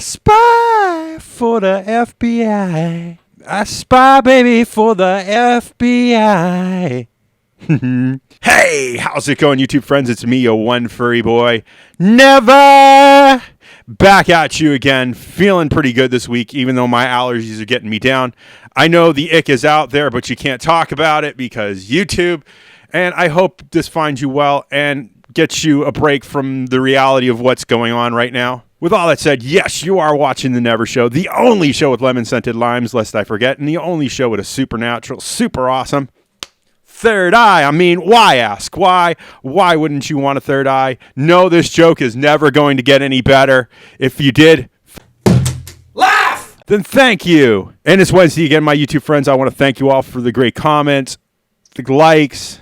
spy for the FBI. I spy, baby, for the FBI. Hey, how's it going, YouTube friends? It's me, your one furry boy. Never! Back at you again. Feeling pretty good this week, even though my allergies are getting me down. I know the ick is out there, but you can't talk about it because YouTube. And I hope this finds you well and gets you a break from the reality of what's going on right now. With all that said, yes, you are watching The Never Show, the only show with lemon-scented limes, lest I forget, and the only show with a supernatural, super awesome third eye. I mean, why ask? Why? Why wouldn't you want a third eye? No, this joke is never going to get any better. If you did, laugh! Then thank you. And it's Wednesday again, my YouTube friends. I want to thank you all for the great comments, the likes,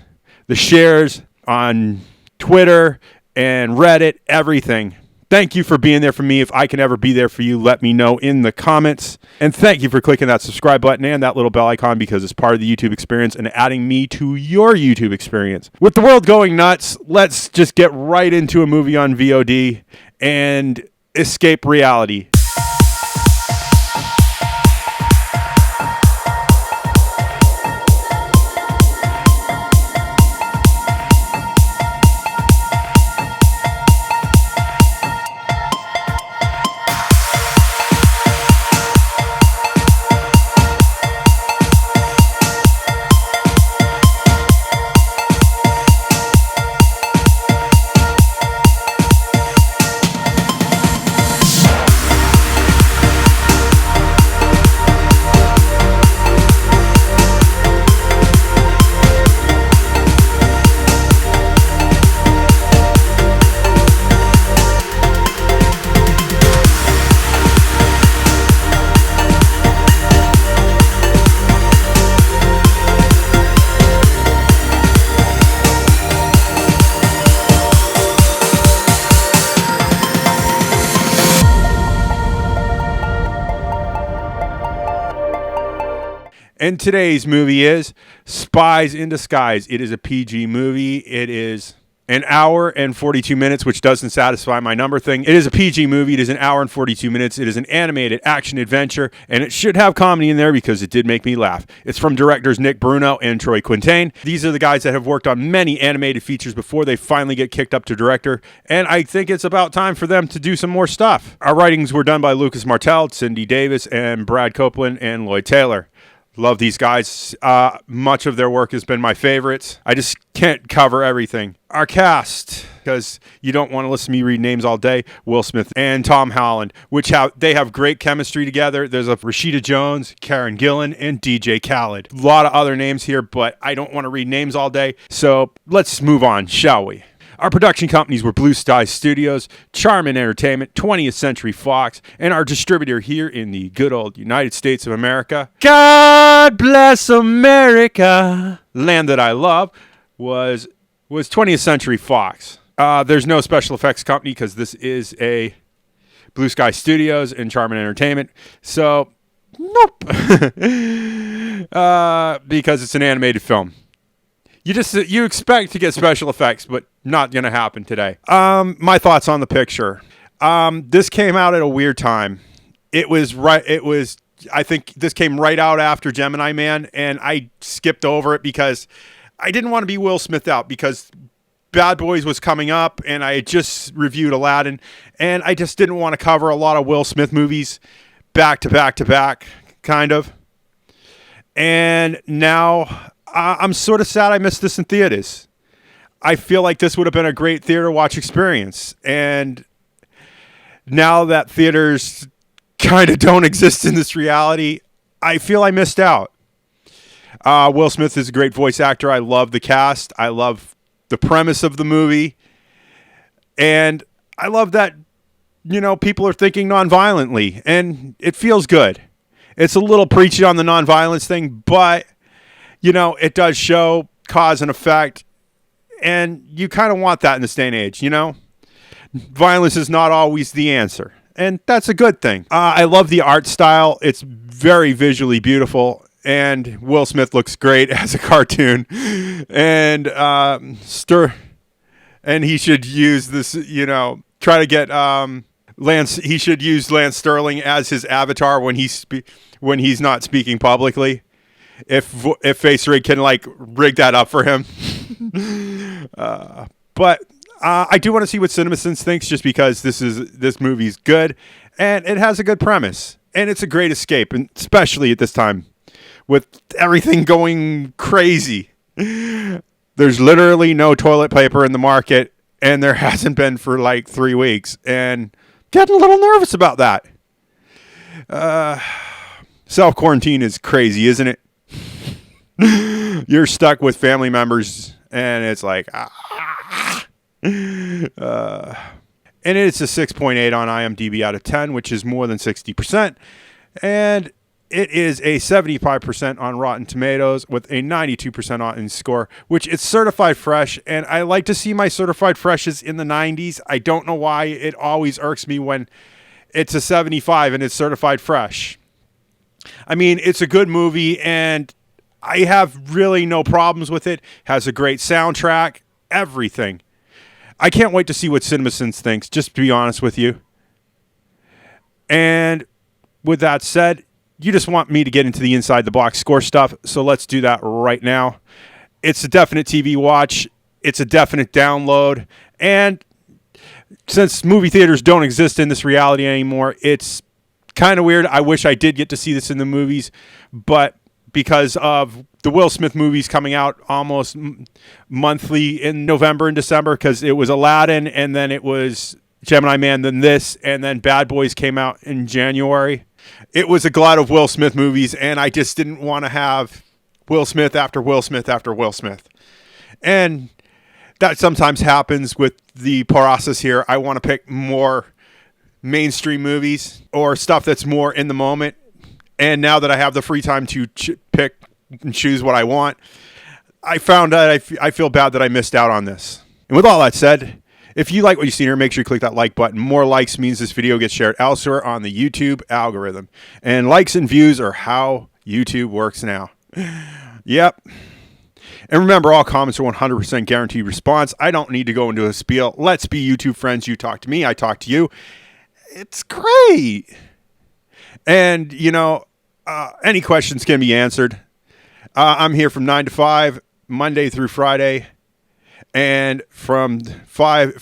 the shares on Twitter and Reddit, everything. Thank you for being there for me. If I can ever be there for you, let me know in the comments. And thank you for clicking that subscribe button and that little bell icon because it's part of the YouTube experience and adding me to your YouTube experience. With the world going nuts, let's just get right into a movie on VOD and escape reality. And today's movie is Spies in Disguise. It is a PG movie. It is an hour and 42 minutes, which doesn't satisfy my number thing. It is a PG movie. It is an hour and 42 minutes. It is an animated action adventure, and it should have comedy in there because it did make me laugh. It's from directors Nick Bruno and Troy Quane. These are the guys that have worked on many animated features before they finally get kicked up to director, and I think it's about time for them to do some more stuff. Our writings were done by Lucas Martell, Cindy Davis, and Brad Copeland, and Lloyd Taylor. Love these guys. Much of their work has been my favorites. I just can't cover everything. Our cast, because you don't want to listen to me read names all day, Will Smith and Tom Holland, they have great chemistry together. There's a Rashida Jones, Gillan DJ Khaled. A lot of other names here, but I don't want to read names all day. So let's move on, shall we? Our production companies were Blue Sky Studios, Charmin Entertainment, 20th Century Fox, and our distributor here in the good old United States of America, God bless America, land that I love, was 20th Century Fox. There's no special effects company because this is a Blue Sky Studios and Charmin Entertainment. So, nope. Because it's an animated film. You expect to get special effects, but not going to happen today. My thoughts on the picture. This came out at a weird time. I think this came right out after Gemini Man, and I skipped over it because I didn't want to be Will Smith out because Bad Boys was coming up, and I had just reviewed Aladdin, and I just didn't want to cover a lot of Will Smith movies back to back to back, kind of. And now I'm sort of sad I missed this in theaters. I feel like this would have been a great theater watch experience. And now that theaters kind of don't exist in this reality, I feel I missed out. Will Smith is a great voice actor. I love the cast. I love the premise of the movie. And I love that, people are thinking nonviolently. And it feels good. It's a little preachy on the nonviolence thing, but it does show cause and effect, and you kind of want that in this day and age, Violence is not always the answer, and that's a good thing. I love the art style. It's very visually beautiful, and Will Smith looks great as a cartoon, and and he should use this, try to get He should use Lance Sterling as his avatar when he's not speaking publicly. If Face Rig can like rig that up for him. But I do want to see what CinemaSins thinks, just because this movie's good and it has a good premise and it's a great escape, and especially at this time with everything going crazy. There's literally no toilet paper in the market, and there hasn't been for like 3 weeks, and getting a little nervous about that. Self-quarantine is crazy, isn't it? You're stuck with family members, and it's like, and it's a 6.8 on IMDb out of 10, which is more than 60%. And it is a 75% on Rotten Tomatoes with a 92% on score, which it's certified fresh. And I like to see my certified freshes in the 90s. I don't know why it always irks me when it's a 75 and it's certified fresh. I mean, it's a good movie and I have really no problems with it. Has a great soundtrack, everything. I can't wait to see what CinemaSins thinks, just to be honest with you. And with that said, you just want me to get into the inside the box score stuff, so let's do that right now. It's a definite TV watch. It's a definite download. And since movie theaters don't exist in this reality anymore, it's kind of weird. I wish I did get to see this in the movies, but because of the Will Smith movies coming out almost monthly in November and December, because it was Aladdin and then it was Gemini Man, then this, and then Bad Boys came out in January. It was a glut of Will Smith movies, and I just didn't want to have Will Smith after Will Smith after Will Smith. And that sometimes happens with the process here. I want to pick more mainstream movies or stuff that's more in the moment. And now that I have the free time to pick and choose what I want, I found out I feel bad that I missed out on this. And with all that said, if you like what you see here, make sure you click that like button. More likes means this video gets shared elsewhere on the YouTube algorithm. And likes and views are how YouTube works now. Yep. And remember, all comments are 100% guaranteed response. I don't need to go into a spiel. Let's be YouTube friends. You talk to me, I talk to you. It's great. And, you know, any questions can be answered. I'm here from 9 to 5, Monday through Friday, and from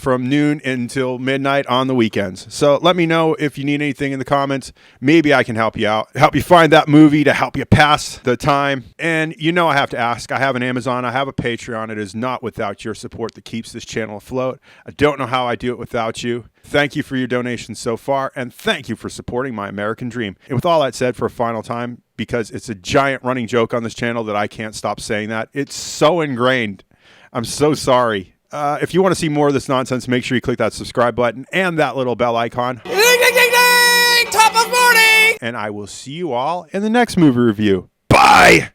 noon until midnight on the weekends. So let me know if you need anything in the comments. Maybe I can help you out, help you find that movie to help you pass the time. And you know I have to ask, I have an Amazon, I have a Patreon. It is not without your support that keeps this channel afloat. I don't know how I do it without you. Thank you for your donations so far, and thank you for supporting my American dream. And with all that said, for a final time, because it's a giant running joke on this channel that I can't stop saying that, it's so ingrained. I'm so sorry. If you want to see more of this nonsense, make sure you click that subscribe button and that little bell icon. Ding, ding, ding, ding! Top of morning! And I will see you all in the next movie review. Bye!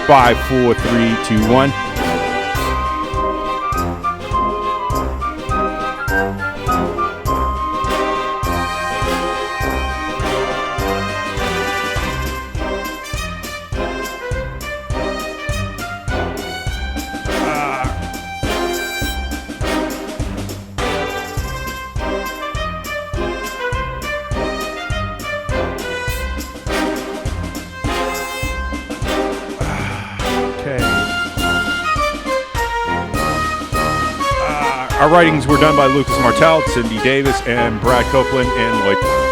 Five, 4, 3, 2, 1. Our writings were done by Lucas Martell, Cindy Davis, and Brad Copeland, and Lloyd Taylor.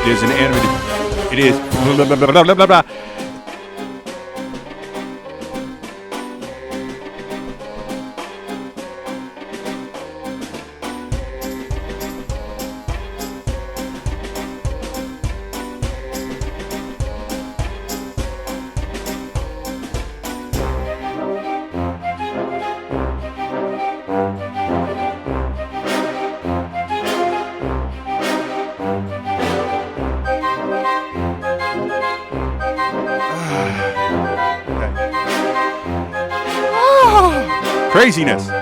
It is an animated. It is. Blah, blah, blah, blah, blah, blah, blah. Craziness.